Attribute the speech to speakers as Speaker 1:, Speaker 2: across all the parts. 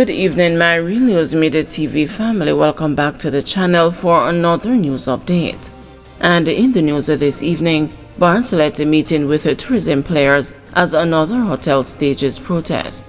Speaker 1: Good evening, my Real News Midday TV family. Welcome back to the channel for another news update. And in the news this evening, Bartlett meeting with the tourism players as another hotel stages protest.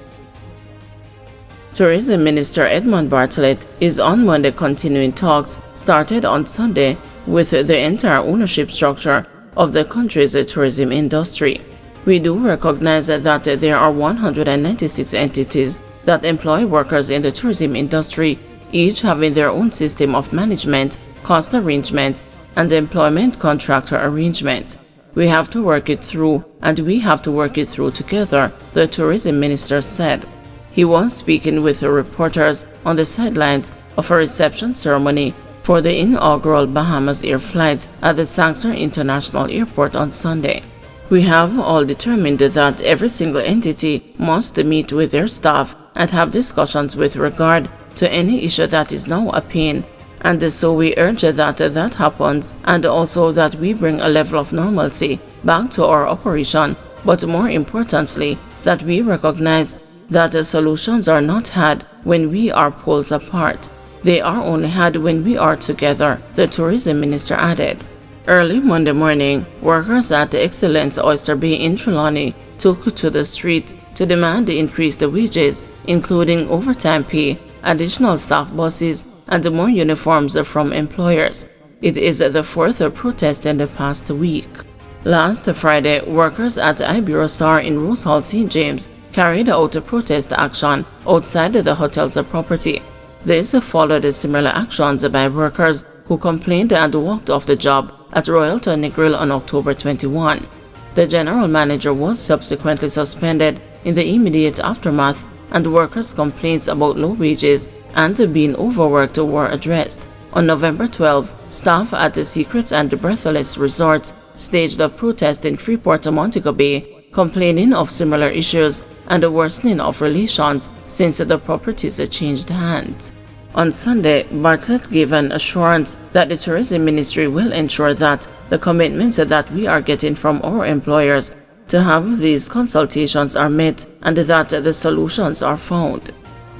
Speaker 1: Tourism Minister Edmund Bartlett is on Monday continuing talks started on Sunday with the entire ownership structure of the country's tourism industry. We do recognize that there are 196 entities that employ workers in the tourism industry, each having their own system of management, cost arrangement, and employment contractor arrangement. We have to work it through, and we have to work it through together, the tourism minister said. He was speaking with the reporters on the sidelines of a reception ceremony for the inaugural Bahamas Air flight at the Saxor International Airport on Sunday. We have all determined that every single entity must meet with their staff and have discussions with regard to any issue that is now a pain, and so we urge that that happens, and also that we bring a level of normalcy back to our operation, but more importantly, that we recognize that solutions are not had when we are poles apart. They are only had when we are together, the tourism minister added. Early Monday morning, workers at the Excellence Oyster Bay in Trelawney took to the street to demand increased wages, including overtime pay, additional staff buses, and more uniforms from employers. It is the fourth protest in the past week. Last Friday, workers at Ibirosar in Rose Hall, St. James carried out a protest action outside the hotel's property. This followed similar actions by workers who complained and walked off the job at Royal Tonic-Grill on October 21. The general manager was subsequently suspended in the immediate aftermath, and workers' complaints about low wages and being overworked were addressed. On November 12, staff at the Secrets and Breathless Resorts staged a protest in Freeport, Montego Bay, complaining of similar issues and a worsening of relations since the properties changed hands. On Sunday, Bartlett gave an assurance that the tourism ministry will ensure that the commitments that we are getting from our employers to have these consultations are met and that the solutions are found.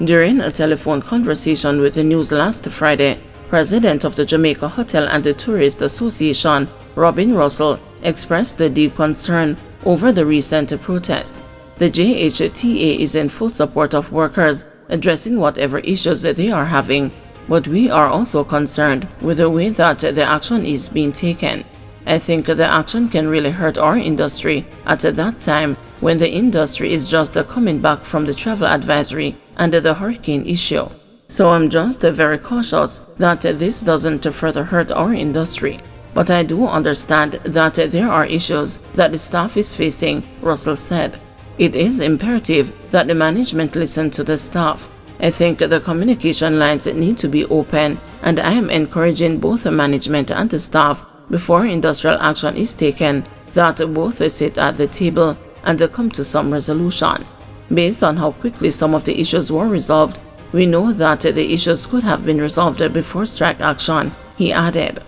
Speaker 1: During a telephone conversation with the news last Friday, President of the Jamaica Hotel and Tourist Association, Robin Russell, expressed a deep concern over the recent protest. The JHTA is in full support of workers addressing whatever issues they are having, but we are also concerned with the way that the action is being taken. I think the action can really hurt our industry at that time when the industry is just coming back from the travel advisory and the hurricane issue. So I'm just very cautious that this doesn't further hurt our industry. But I do understand that there are issues that the staff is facing, Russell said. It is imperative that the management listen to the staff. I think the communication lines need to be open, and I am encouraging both the management and the staff before industrial action is taken that both sit at the table and come to some resolution. Based on how quickly some of the issues were resolved, we know that the issues could have been resolved before strike action, he added.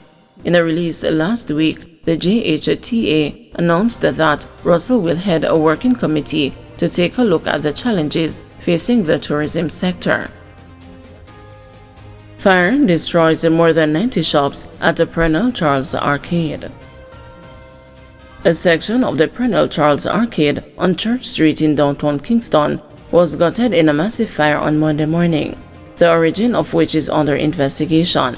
Speaker 1: In a release last week, the JHTA announced that Russell will head a working committee to take a look at the challenges facing the tourism sector. Fire destroys more than 90 shops at the Pearnel Charles arcade. A section of the Pearnel Charles arcade on Church Street in downtown Kingston was gutted in a massive fire on Monday morning, the origin of which is under investigation.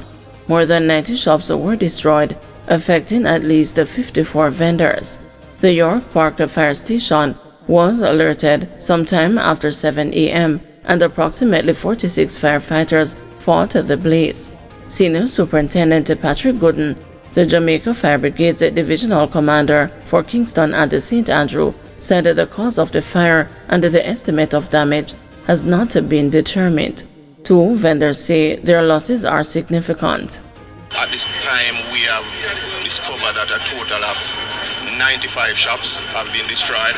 Speaker 1: More than 90 shops were destroyed, affecting at least 54 vendors. The York Park Fire Station was alerted sometime after 7 a.m. and approximately 46 firefighters fought the blaze. Senior Superintendent Patrick Gooden, the Jamaica Fire Brigade's Divisional Commander for Kingston and St. Andrew, said the cause of the fire and the estimate of damage has not been determined. Two vendors say their losses are significant.
Speaker 2: At this time, we have discovered that a total of 95 shops have been destroyed.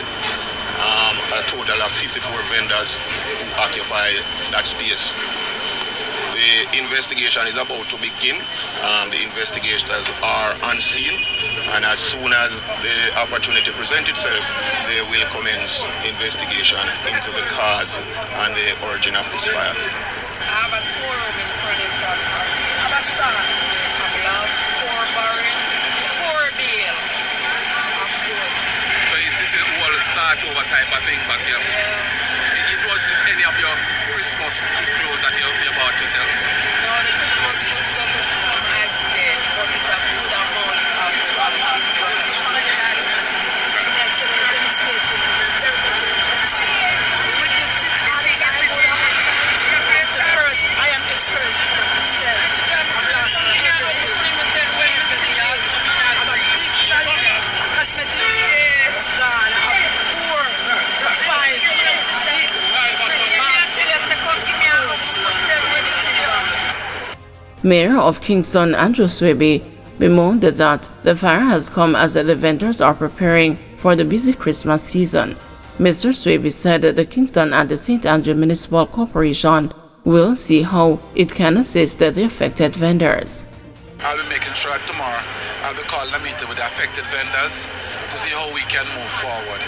Speaker 2: A total of 54 vendors who occupy that space. The investigation is about to begin. The investigators are on scene, and as soon as the opportunity presents itself, they will commence investigation into the cause and the origin of this fire.
Speaker 3: I have a storeroom in Pearnel Charles. I have a stand. Ambulance, 4 barrel, 4 bale of goods.
Speaker 4: So is this a whole start over type of thing back here?
Speaker 3: Yeah.
Speaker 4: Is what any of your Christmas clothes that you're about to sell?
Speaker 3: No, the Christmas goods doesn't come as yet, but it's a good amount of
Speaker 1: Mayor of Kingston, Andrew Swaby, bemoaned that the fire has come as the vendors are preparing for the busy Christmas season. Mr. Swaby said that the Kingston and the St. Andrew Municipal Corporation will see how it can assist the affected vendors.
Speaker 5: I'll be making sure that tomorrow I'll be calling a meeting with the affected vendors to see how we can move forward.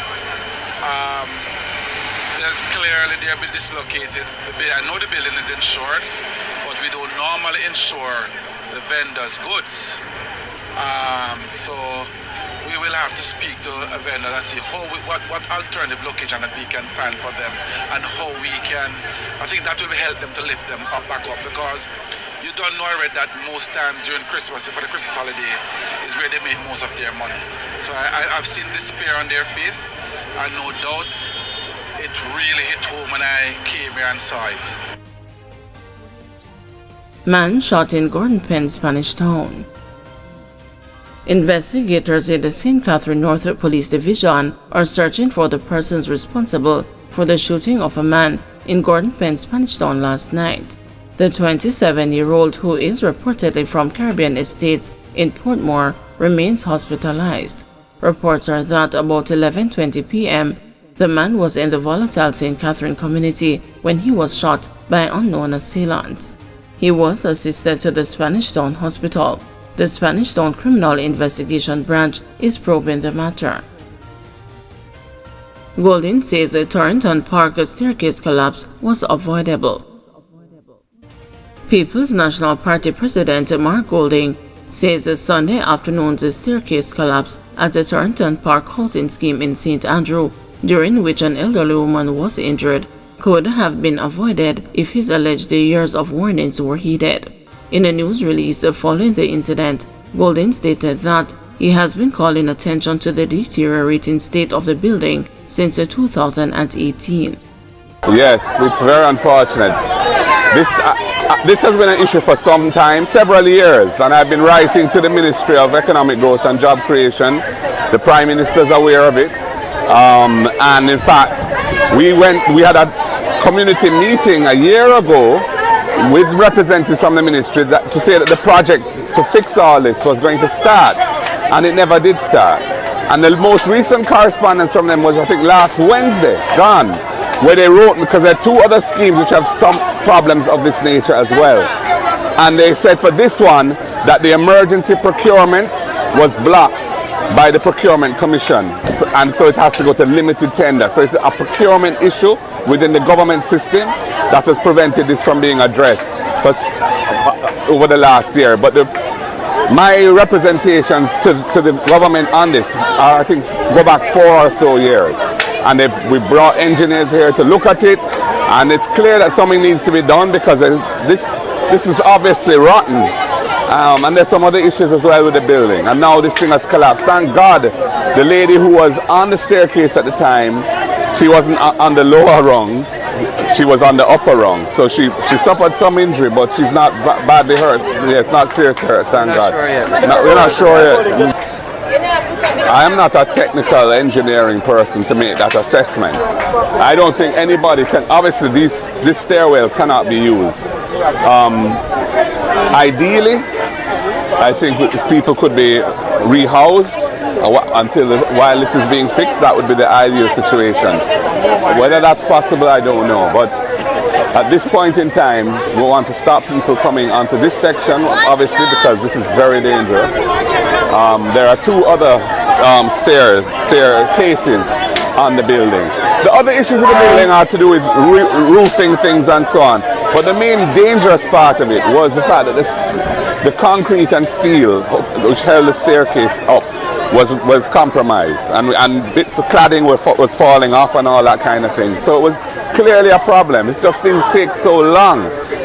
Speaker 5: There's clearly they've been dislocated. I know the building is insured, but we don't normally insure the vendors' goods. So we will have to speak to a vendor and see what alternative location that we can find for them and how we can, I think that will help them to lift them back up, because you don't know already that most times during Christmas, for the Christmas holiday, is where they make most of their money. So I've seen despair on their face, and no doubt it really hit home when I came here and saw it.
Speaker 1: Man shot in Gordon Penn, Spanish Town. Investigators in the St. Catherine North Police Division are searching for the persons responsible for the shooting of a man in Gordon Penn, Spanish Town last night. The 27-year-old, who is reportedly from Caribbean Estates in Portmore, remains hospitalized. Reports are that about 11:20 p.m., the man was in the volatile St. Catherine community when he was shot by unknown assailants. He was assisted to the Spanish Town Hospital. The Spanish Town Criminal Investigation Branch is probing the matter. Golding says the Torrington Park staircase collapse was avoidable. People's National Party President Mark Golding says the Sunday afternoon's staircase collapse at the Torrington Park housing scheme in St. Andrew, during which an elderly woman was injured, could have been avoided if his alleged years of warnings were heeded. In a news release following the incident, Golding stated that he has been calling attention to the deteriorating state of the building since 2018.
Speaker 6: Yes, it's very unfortunate. This has been an issue for some time, several years, and I've been writing to the Ministry of Economic Growth and Job Creation. The Prime Minister is aware of it. And in fact, we had a community meeting a year ago with representatives from the ministry to say that the project to fix all this was going to start, and it never did start. And the most recent correspondence from them was, I think, last Wednesday, where they wrote, because there are two other schemes which have some problems of this nature as well. And they said for this one that the emergency procurement was blocked by the Procurement Commission, and so it has to go to limited tender. So it's a procurement issue within the government system that has prevented this from being addressed over the last year. But my representations to the government on this I think go back 4 or so years, and we brought engineers here to look at it, and it's clear that something needs to be done, because this is obviously rotten. And there's some other issues as well with the building, and now this thing has collapsed. Thank God the lady who was on the staircase at the time, she wasn't on the lower rung, she was on the upper rung, so she suffered some injury, but she's not badly hurt. Yeah, it's not serious hurt, thank God. We're not sure yet. I am not a technical engineering person to make that assessment. I don't think anybody can. Obviously this stairwell cannot be used. Ideally, I think if people could be rehoused while this is being fixed, that would be the ideal situation. Whether that's possible, I don't know. But At this point in time, we want to stop people coming onto this section, obviously, because this is very dangerous. There are two other staircases on the building. The other issues with the building are to do with roofing things and so on. But the main dangerous part of it was the fact that the concrete and steel, which held the staircase up, was compromised, and bits of cladding was falling off and all that kind of thing. So it was clearly a problem. It's just things take so long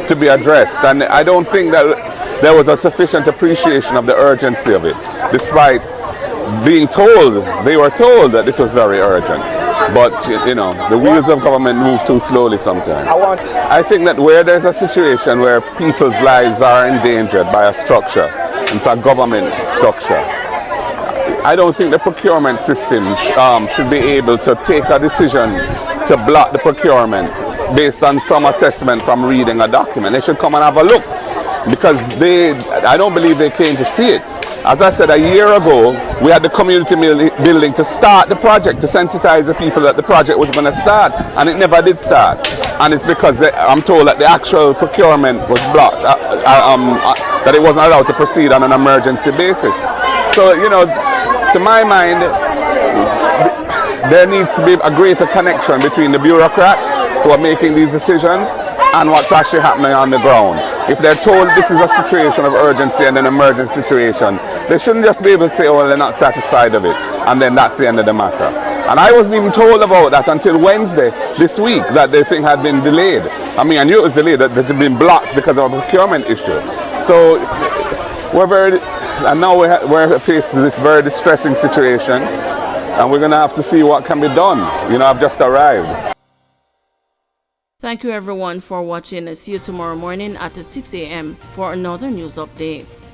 Speaker 6: to be addressed, and I don't think that there was a sufficient appreciation of the urgency of it, despite being told, they were told that this was very urgent. But you know, the wheels of government move too slowly sometimes. I think that where there's a situation where people's lives are endangered by a structure, it's a government structure, I don't think the procurement system should be able to take a decision to block the procurement based on some assessment from reading a document. They should come and have a look, because I don't believe they came to see it. As I said, a year ago, we had the community building to start the project, to sensitize the people that the project was going to start, and it never did start. And it's because I'm told that the actual procurement was blocked, that it wasn't allowed to proceed on an emergency basis. So, you know, to my mind, there needs to be a greater connection between the bureaucrats who are making these decisions and what's actually happening on the ground. If they're told this is a situation of urgency and an emergency situation, they shouldn't just be able to say, oh, they're not satisfied of it, and then that's the end of the matter. And I wasn't even told about that until Wednesday this week, that the thing had been delayed. I mean, I knew it was delayed, that it had been blocked because of a procurement issue. So now we're faced with this very distressing situation, and we're going to have to see what can be done. You know, I've just arrived.
Speaker 1: Thank you everyone for watching. See you tomorrow morning at 6 a.m. for another news update.